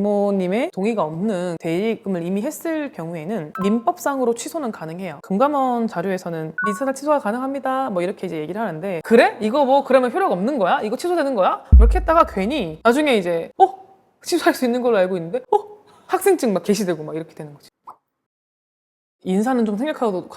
부모님의 동의가 없는 대리입금을 이미 했을 경우에는 민법상으로 취소는 가능해요. 금감원 자료에서는 미사살 취소가 가능합니다 뭐 이렇게 이제 얘기를 하는데, 그래? 이거 뭐 그러면 효력 없는 거야? 이거 취소되는 거야? 이렇게 했다가 괜히 나중에 이제 취소할 수 있는 걸로 알고 있는데 학생증 막 게시되고 막 이렇게 되는 거지. 인사는 좀 생략하고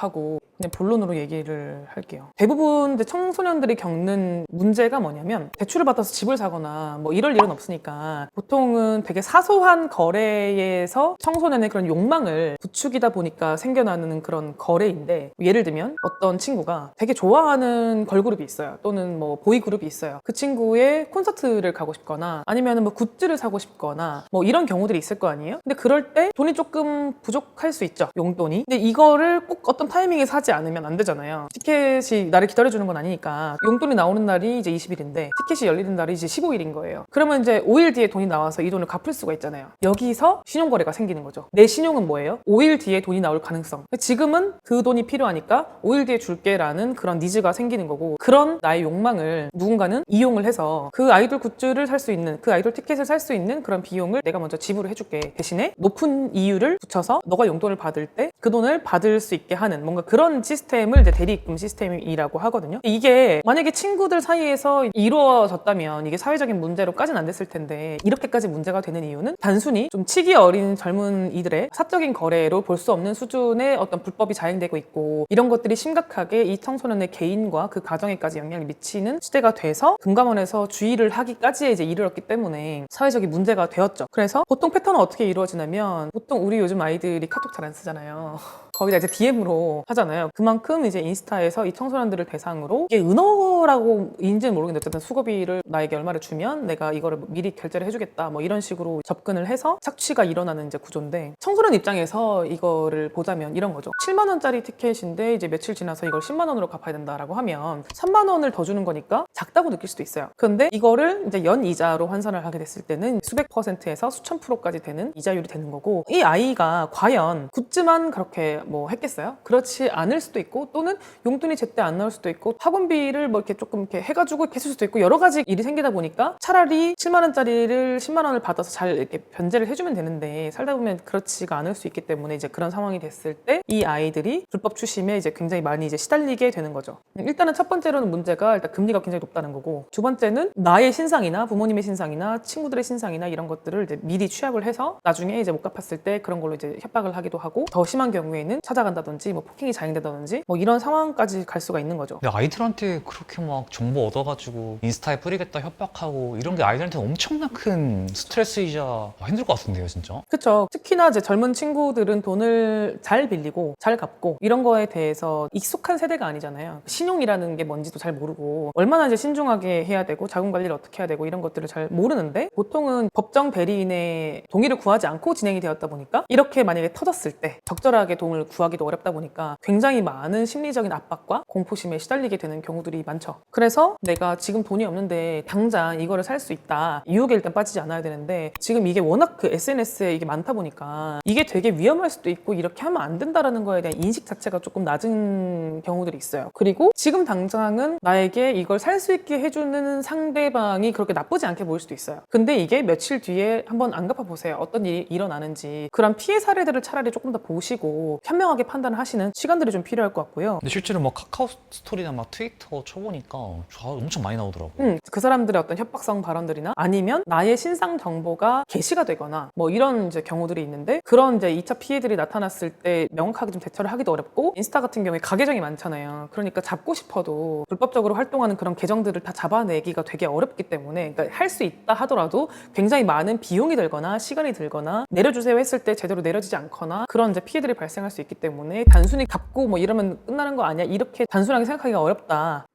그냥 본론으로 얘기를 할게요. 대부분 이제 청소년들이 겪는 문제가 뭐냐면, 대출을 받아서 집을 사거나 뭐 이럴 일은 없으니까 보통은 되게 사소한 거래에서 청소년의 그런 욕망을 부추기다 보니까 생겨나는 그런 거래인데, 예를 들면 어떤 친구가 되게 좋아하는 걸그룹이 있어요. 또는 뭐 보이그룹이 있어요. 그 친구의 콘서트를 가고 싶거나 아니면 뭐 굿즈를 사고 싶거나 뭐 이런 경우들이 있을 거 아니에요? 근데 그럴 때 돈이 조금 부족할 수 있죠, 용돈이. 근데 이거를 꼭 어떤 타이밍에 사지 않으면 안 되잖아요. 티켓이 나를 기다려주는 건 아니니까. 용돈이 나오는 날이 이제 20일인데 티켓이 열리는 날이 이제 15일인 거예요. 그러면 이제 5일 뒤에 돈이 나와서 이 돈을 갚을 수가 있잖아요. 여기서 신용거래가 생기는 거죠. 내 신용은 뭐예요? 5일 뒤에 돈이 나올 가능성. 지금은 그 돈이 필요하니까 5일 뒤에 줄게 라는 그런 니즈가 생기는 거고, 그런 나의 욕망을 누군가는 이용을 해서 그 아이돌 굿즈를 살 수 있는, 그 아이돌 티켓을 살 수 있는 그런 비용을 내가 먼저 지불을 해줄게, 대신에 높은 이율을 붙여서 너가 용돈을 받을 때 그 돈을 받을 수 있게 하는 뭔가 그런 시스템을 이제 대리입금 시스템이라고 하거든요. 이게 만약에 친구들 사이에서 이루어졌다면 이게 사회적인 문제로까지는 안 됐을 텐데, 이렇게까지 문제가 되는 이유는 단순히 좀 치기 어린 젊은이들의 사적인 거래로 볼 수 없는 수준의 어떤 불법이 자행되고 있고, 이런 것들이 심각하게 이 청소년의 개인과 그 가정에까지 영향을 미치는 시대가 돼서 금감원에서 주의를 하기까지 이제 이르렀기 때문에 사회적인 문제가 되었죠. 그래서 보통 패턴은 어떻게 이루어지냐면, 보통 우리 요즘 아이들이 카톡 잘 안 쓰잖아요. 거기다 이제 DM으로 하잖아요. 그만큼 이제 인스타에서 이 청소년들을 대상으로, 이게 은어라고 인지는 모르겠는데 어쨌든 수고비를 나에게 얼마를 주면 내가 이거를 미리 결제를 해주겠다 뭐 이런 식으로 접근을 해서 착취가 일어나는 이제 구조인데, 청소년 입장에서 이거를 보자면 이런 거죠. 7만 원짜리 티켓인데 이제 며칠 지나서 이걸 10만 원으로 갚아야 된다라고 하면 3만 원을 더 주는 거니까 작다고 느낄 수도 있어요. 근데 이거를 이제 연이자로 환산을 하게 됐을 때는 수백 %에서 수천 %까지 되는 이자율이 되는 거고, 이 아이가 과연 굿즈만 그렇게 뭐 했겠어요? 그렇지 않을 수도 있고, 또는 용돈이 제때 안 나올 수도 있고, 학원비를 뭐 이렇게 조금 이렇게 해가지고 했을 수도 있고, 여러 가지 일이 생기다 보니까 차라리 7만 원짜리를 10만 원을 받아서 잘 이렇게 변제를 해주면 되는데, 살다 보면 그렇지가 않을 수 있기 때문에 이제 그런 상황이 됐을 때 이 아이들이 불법 추심에 이제 굉장히 많이 이제 시달리게 되는 거죠. 일단은 첫 번째로는 문제가 일단 금리가 굉장히 높다는 거고, 두 번째는 나의 신상이나 부모님의 신상이나 친구들의 신상이나 이런 것들을 이제 미리 취합을 해서 나중에 이제 못 갚았을 때 그런 걸로 이제 협박을 하기도 하고, 더 심한 경우에는 찾아간다든지 뭐 폭행이 자행되다든지 뭐 이런 상황까지 갈 수가 있는 거죠. 근데 아이들한테 그렇게 막 정보 얻어가지고 인스타에 뿌리겠다 협박하고 이런 게 아이들한테 엄청난 큰 스트레스이자 힘들 것 같은데요, 진짜? 그쵸. 특히나 이제 젊은 친구들은 돈을 잘 빌리고 잘 갚고 이런 거에 대해서 익숙한 세대가 아니잖아요. 신용이라는 게 뭔지도 잘 모르고, 얼마나 이제 신중하게 해야 되고 자금 관리를 어떻게 해야 되고 이런 것들을 잘 모르는데, 보통은 법정 대리인의 동의를 구하지 않고 진행이 되었다 보니까 이렇게 만약에 터졌을 때 적절하게 돈을 구하기도 어렵다 보니까 굉장히 많은 심리적인 압박과 공포심에 시달리게 되는 경우들이 많죠. 그래서 내가 지금 돈이 없는데 당장 이거를 살 수 있다, 유혹에 일단 빠지지 않아야 되는데, 지금 이게 워낙 그 SNS에 이게 많다 보니까 이게 되게 위험할 수도 있고 이렇게 하면 안 된다라는 거에 대한 인식 자체가 조금 낮은 경우들이 있어요. 그리고 지금 당장은 나에게 이걸 살 수 있게 해주는 상대방이 그렇게 나쁘지 않게 보일 수도 있어요. 근데 이게 며칠 뒤에 한번 안 갚아보세요. 어떤 일이 일어나는지, 그런 피해 사례들을 차라리 조금 더 보시고 현명하게 판단을 하시는 시간들이 좀 필요할 것 같고요. 근데 실제로 막 카카오 스토리나 막 트위터 쳐보니까 엄청 많이 나오더라고요. 그 사람들의 어떤 협박성 발언들이나 아니면 나의 신상 정보가 게시가 되거나 뭐 이런 이제 경우들이 있는데, 그런 이제 2차 피해들이 나타났을 때 명확하게 좀 대처를 하기도 어렵고, 인스타 같은 경우에 가계정이 많잖아요. 그러니까 잡고 싶어도 불법적으로 활동하는 그런 계정들을 다 잡아내기가 되게 어렵기 때문에, 그러니까 할 수 있다 하더라도 굉장히 많은 비용이 들거나 시간이 들거나, 내려주세요 했을 때 제대로 내려지지 않거나 그런 이제 피해들이 발생할 수 있기 때문에 단순히 갚고 뭐 이러면 끝나는 거 아니야, 이렇게 단순하게 생각하기가 어렵다.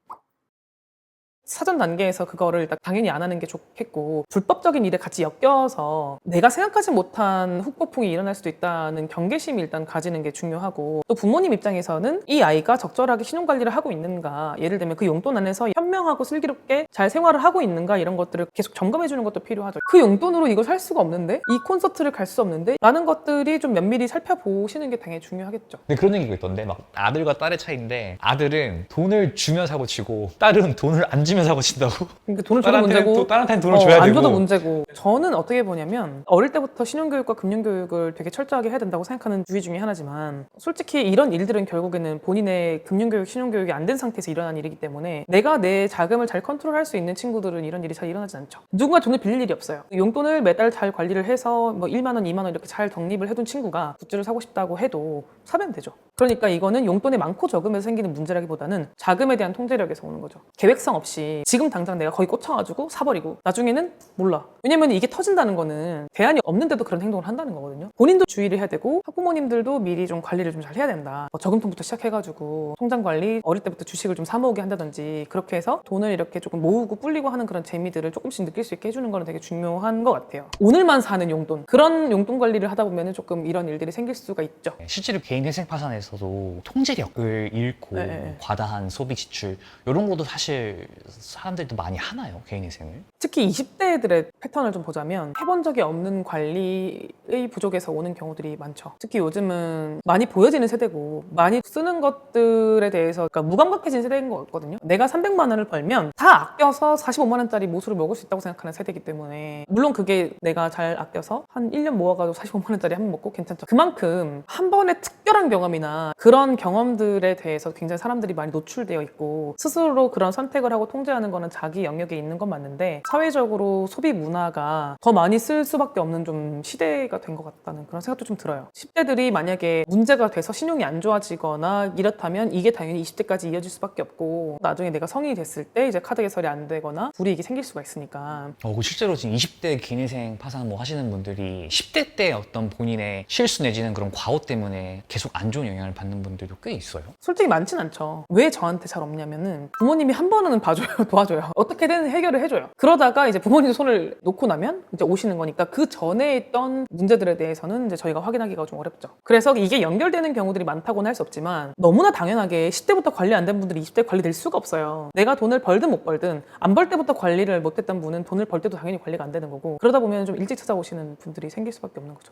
사전 단계에서 그거를 당연히 안 하는 게 좋겠고, 불법적인 일에 같이 엮여서 내가 생각하지 못한 후폭풍이 일어날 수도 있다는 경계심이 일단 가지는 게 중요하고, 또 부모님 입장에서는 이 아이가 적절하게 신용관리를 하고 있는가, 예를 들면 그 용돈 안에서 현명하고 슬기롭게 잘 생활을 하고 있는가, 이런 것들을 계속 점검해 주는 것도 필요하죠. 그 용돈으로 이걸 살 수가 없는데, 이 콘서트를 갈 수 없는데 라는 것들이 좀 면밀히 살펴보시는 게 당연히 중요하겠죠. 근데 그런 얘기가 있던데, 막 아들과 딸의 차이인데 아들은 돈을 주면 사고 치고 딸은 돈을 안 주면 주면 사고 친다고? 그러니까 돈을 줘도 문제고 또 다른한테는 돈을 줘야 안 되고. 줘도 문제고. 저는 어떻게 보냐면 어릴 때부터 신용교육과 금융교육을 되게 철저하게 해야 된다고 생각하는 주의 중에 하나지만 솔직히 이런 일들은 결국에는 본인의 금융교육, 신용교육이 안 된 상태에서 일어난 일이기 때문에 내가 내 자금을 잘 컨트롤할 수 있는 친구들은 이런 일이 잘 일어나지 않죠. 누군가 돈을 빌릴 일이 없어요. 용돈을 매달 잘 관리를 해서 뭐 1만 원, 2만 원 이렇게 잘 적립을 해둔 친구가 굿즈를 사고 싶다고 해도 사면 되죠. 그러니까 이거는 용돈이 많고 적음에서 생기는 문제라기보다는 자금에 대한 통제력에서 오는 거죠. 계획성 없이 지금 당장 내가 거기 꽂혀가지고 사버리고 나중에는 몰라. 왜냐면 이게 터진다는 거는 대안이 없는데도 그런 행동을 한다는 거거든요. 본인도 주의를 해야 되고 학부모님들도 미리 좀 관리를 좀 잘 해야 된다. 뭐 저금통부터 시작해가지고 통장 관리, 어릴 때부터 주식을 좀 사모으게 한다든지 그렇게 해서 돈을 이렇게 조금 모으고 불리고 하는 그런 재미들을 조금씩 느낄 수 있게 해주는 거는 되게 중요한 것 같아요. 오늘만 사는 용돈, 그런 용돈 관리를 하다 보면 조금 이런 일들이 생길 수가 있죠. 실제로 개인 회생 파산에서도 통제력을 잃고 네. 과다한 소비 지출 이런 것도 사실 사람들도 많이 하나요? 개인 회생을? 특히 20대들의 패턴을 좀 보자면 해본 적이 없는 관리의 부족에서 오는 경우들이 많죠. 특히 요즘은 많이 보여지는 세대고 많이 쓰는 것들에 대해서 그러니까 무감각해진 세대인 것 같거든요. 내가 300만 원을 벌면 다 아껴서 45만 원짜리 모수를 먹을 수 있다고 생각하는 세대이기 때문에 물론 그게 내가 잘 아껴서 한 1년 모아가지고 45만 원짜리 한 번 먹고 괜찮죠. 그만큼 한 번의 특별한 경험이나 그런 경험들에 대해서 굉장히 사람들이 많이 노출되어 있고 스스로 그런 선택을 하고 통제하는 거는 자기 영역에 있는 건 맞는데 사회적으로 소비 문화가 더 많이 쓸 수밖에 없는 좀 시대가 된 것 같다는 그런 생각도 좀 들어요. 10대들이 만약에 문제가 돼서 신용이 안 좋아지거나 이렇다면 이게 당연히 20대까지 이어질 수밖에 없고 나중에 내가 성인이 됐을 때 이제 카드 개설이 안 되거나 불이익이 생길 수가 있으니까. 그 실제로 지금 20대 개인회생 파산 뭐 하시는 분들이 10대 때 어떤 본인의 실수 내지는 그런 과오 때문에 계속 안 좋은 영향을 받는 분들도 꽤 있어요. 솔직히 많진 않죠. 왜 저한테 잘 없냐면은 부모님이 한 번은 봐줘요, 도와줘요. 어떻게든 해결을 해줘요. 그러다가 이제 부모님 손을 놓고 나면 이제 오시는 거니까 그 전에 있던 문제들에 대해서는 이제 저희가 확인하기가 좀 어렵죠. 그래서 이게 연결되는 경우들이 많다고는 할 수 없지만 너무나 당연하게 10대부터 관리 안 된 분들이 20대 관리될 수가 없어요. 내가 돈을 벌든 못 벌든 안 벌 때부터 관리를 못했던 분은 돈을 벌 때도 당연히 관리가 안 되는 거고 그러다 보면 좀 일찍 찾아오시는 분들이 생길 수밖에 없는 거죠.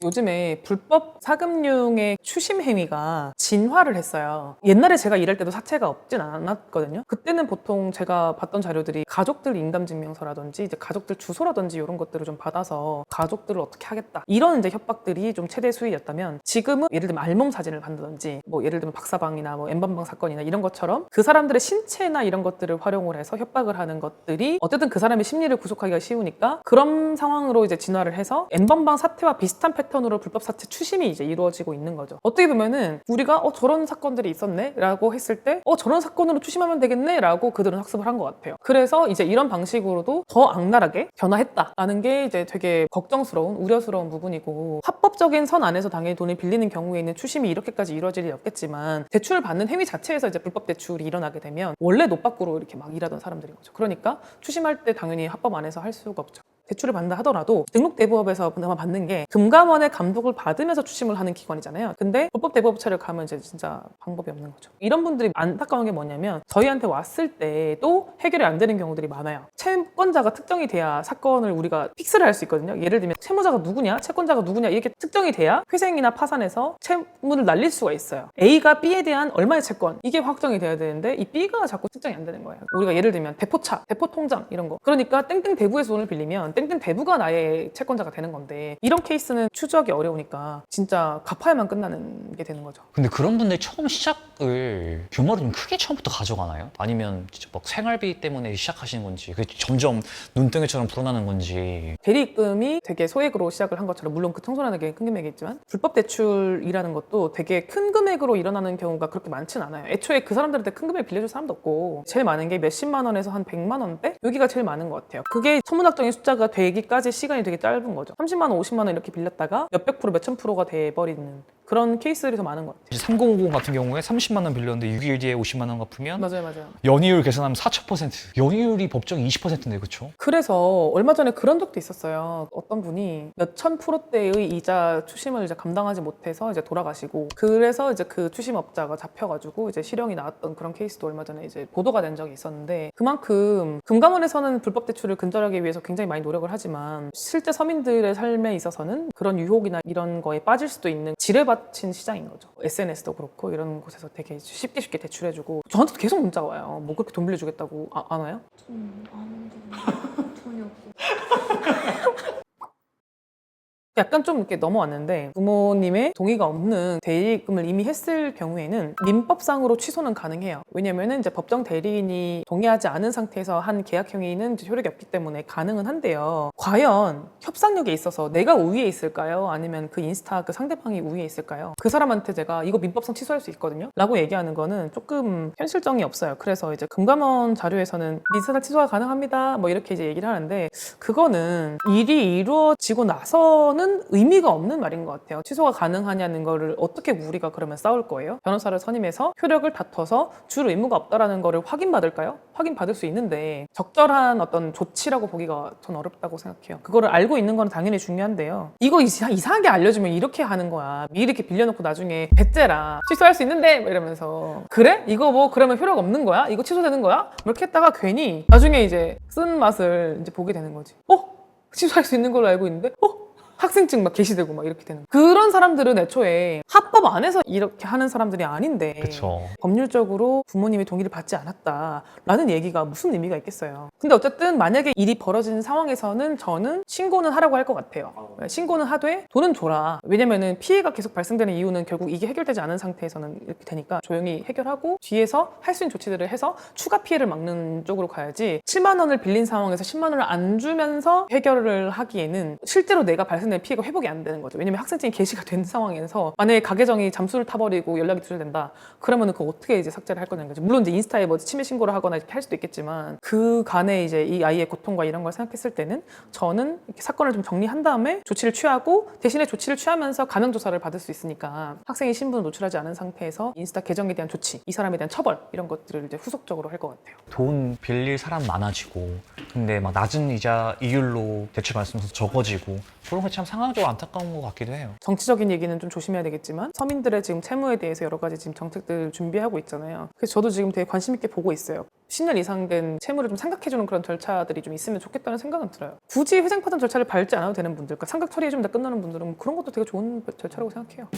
요즘에 불법 사금융의 추심 행위가 진화를 했어요. 옛날에 제가 일할 때도 사채가 없진 않았거든요. 그때는 보통 제가 봤던 자료들이 가족들 인감증명서라든지 이제 가족들 주소라든지 이런 것들을 좀 받아서 가족들을 어떻게 하겠다 이런 이제 협박들이 좀 최대 수위였다면 지금은 예를 들면 알몸 사진을 받는다든지 뭐 예를 들면 박사방이나 뭐 N번방 사건이나 이런 것처럼 그 사람들의 신체나 이런 것들을 활용을 해서 협박을 하는 것들이 어쨌든 그 사람의 심리를 구속하기가 쉬우니까 그런 상황으로 이제 진화를 해서 N번방 사태와 비슷한 패턴으로 불법 사채 추심이 이제 이루어지고 있는 거죠. 어떻게 보면은 우리가 저런 사건들이 있었네 라고 했을 때 저런 사건으로 추심하면 되겠네 라고 그들은 학습을 한 것 같아요. 그래서 이제 이런 방식으로도 더 악랄하게 변화했다라는 게 이제 되게 걱정스러운 우려스러운 부분이고 합법적인 선 안에서 당연히 돈을 빌리는 경우에는 추심이 이렇게까지 이루어질 일이 없겠지만 대출을 받는 행위 자체에서 이제 불법 대출이 일어나게 되면 원래 노빠꾸로 이렇게 막 일하던 사람들인 거죠. 그러니까 추심할 때 당연히 합법 안에서 할 수가 없죠. 대출을 받는다 하더라도 등록대부업에서 그나마 받는 게 금감원의 감독을 받으면서 추심을 하는 기관이잖아요. 근데 불법 대부업체를 가면 이제 진짜 방법이 없는 거죠. 이런 분들이 안타까운 게 뭐냐면 저희한테 왔을 때도 해결이 안 되는 경우들이 많아요. 채권자가 특정이 돼야 사건을 우리가 픽스를 할 수 있거든요. 예를 들면 채무자가 누구냐, 채권자가 누구냐 이렇게 특정이 돼야 회생이나 파산에서 채무를 날릴 수가 있어요. A가 B에 대한 얼마의 채권 이게 확정이 돼야 되는데 이 B가 자꾸 특정이 안 되는 거예요. 우리가 예를 들면 대포차, 대포통장 이런 거. 그러니까 땡땡 대부에서 돈을 빌리면 땡땡 대부가 나의 채권자가 되는 건데 이런 케이스는 추적이 어려우니까 진짜 갚아야만 끝나는 게 되는 거죠. 근데 그런 분들이 처음 시작을 규모를 좀 크게 처음부터 가져가나요? 아니면 진짜 막 생활비 때문에 시작하시는 건지 그게 점점 눈덩이처럼 불어나는 건지. 대리입금이 되게 소액으로 시작을 한 것처럼 물론 그 청소년에게 큰 금액이겠지만 불법 대출이라는 것도 되게 큰 금액으로 일어나는 경우가 그렇게 많진 않아요. 애초에 그 사람들한테 큰 금액 빌려줄 사람도 없고 제일 많은 게 몇십만 원에서 한 100만 원대? 여기가 제일 많은 것 같아요. 그게 천문학적인 숫자가 되기까지 시간이 되게 짧은 거죠. 30만 원, 50만 원 이렇게 빌렸다가 몇백 프로, 몇천 프로가 돼버리는 그런 케이스들이 더 많은 것 같아요. 3050 같은 경우에 30만 원 빌렸는데 6일 뒤에 50만 원 갚으면 맞아요. 연이율 계산하면 4,000%. 연이율이 법정 20%인데 그렇죠? 그래서 얼마 전에 그런 적도 있었어요. 어떤 분이 몇천 프로대의 이자 추심을 이제 감당하지 못해서 이제 돌아가시고 그래서 이제 그 추심업자가 잡혀가지고 이제 실형이 나왔던 그런 케이스도 얼마 전에 이제 보도가 된 적이 있었는데 그만큼 금감원에서는 불법 대출을 근절하기 위해서 굉장히 많이 노력을 하지만 실제 서민들의 삶에 있어서는 그런 유혹이나 이런 거에 빠질 수도 있는 지뢰밭 닫힌 시장인 거죠. SNS도 그렇고 이런 곳에서 되게 쉽게 대출해주고 저한테도 계속 문자가 와요. 뭐 그렇게 돈 빌려주겠다고 안 와요? 아는데 돈이 없어. 약간 좀 이렇게 넘어왔는데 부모님의 동의가 없는 대리입금을 이미 했을 경우에는 민법상으로 취소는 가능해요. 왜냐면은 이제 법정 대리인이 동의하지 않은 상태에서 한 계약 행위는 이제 효력이 없기 때문에 가능은 한데요. 과연 협상력에 있어서 내가 우위에 있을까요? 아니면 그 인스타 그 상대방이 우위에 있을까요? 그 사람한테 제가 이거 민법상 취소할 수 있거든요? 라고 얘기하는 거는 조금 현실성이 없어요. 그래서 이제 금감원 자료에서는 민사상 취소가 가능합니다. 뭐 이렇게 이제 얘기를 하는데 그거는 일이 이루어지고 나서는 의미가 없는 말인 것 같아요. 취소가 가능하냐는 거를 어떻게 우리가 그러면 싸울 거예요? 변호사를 선임해서 효력을 다퉈서 줄 의무가 없다라는 거를 확인받을까요? 확인받을 수 있는데 적절한 어떤 조치라고 보기가 전 어렵다고 생각해요. 그거를 알고 있는 건 당연히 중요한데요. 이거 이상하게 알려주면 이렇게 하는 거야. 미리 이렇게 빌려놓고 나중에 배째라 취소할 수 있는데 뭐 이러면서 그래? 이거 뭐 그러면 효력 없는 거야? 이거 취소되는 거야? 뭐 이렇게 했다가 괜히 나중에 이제 쓴 맛을 이제 보게 되는 거지. 취소할 수 있는 걸로 알고 있는데 학생증 막 게시되고 막 이렇게 되는 그런 사람들은 애초에 합법 안에서 이렇게 하는 사람들이 아닌데 그쵸. 법률적으로 부모님의 동의를 받지 않았다라는 얘기가 무슨 의미가 있겠어요. 근데 어쨌든 만약에 일이 벌어진 상황에서는 저는 신고는 하라고 할 것 같아요. 신고는 하되 돈은 줘라. 왜냐면은 피해가 계속 발생되는 이유는 결국 이게 해결되지 않은 상태에서는 이렇게 되니까 조용히 해결하고 뒤에서 할 수 있는 조치들을 해서 추가 피해를 막는 쪽으로 가야지 7만 원을 빌린 상황에서 10만 원을 안 주면서 해결을 하기에는 실제로 내가 발생된 피해가 회복이 안 되는 거죠. 왜냐면 학생증이 게시가 된 상황에서 만약에 가계정이 잠수를 타버리고 연락이 두절된다. 그러면은 그거 어떻게 이제 삭제를 할 거냐는 거죠. 물론 이제 인스타에 뭐 침해 신고를 하거나 이렇게 할 수도 있겠지만 그 간에 이제 이 아이의 고통과 이런 걸 생각했을 때는 저는 이렇게 사건을 좀 정리한 다음에 조치를 취하고 대신에 조치를 취하면서 감형 조사를 받을 수 있으니까 학생의 신분을 노출하지 않은 상태에서 인스타 계정에 대한 조치, 이 사람에 대한 처벌 이런 것들을 이제 후속적으로 할 것 같아요. 돈 빌릴 사람 많아지고 근데 막 낮은 이자 이율로 대출 말씀서 적어지고 그런 게 참 상황적으로 안타까운 것 같기도 해요. 정치적인 얘기는 좀 조심해야 되겠지만 서민들의 지금 채무에 대해서 여러 가지 지금 정책들 준비하고 있잖아요. 그래서 저도 지금 되게 관심 있게 보고 있어요. 10년 이상 된 채무를 좀 상각해주는 그런 절차들이 좀 있으면 좋겠다는 생각은 들어요. 굳이 회생파산 절차를 밟지 않아도 되는 분들, 그러니까 상각 처리해주면 다 끝나는 분들은 그런 것도 되게 좋은 절차라고 생각해요.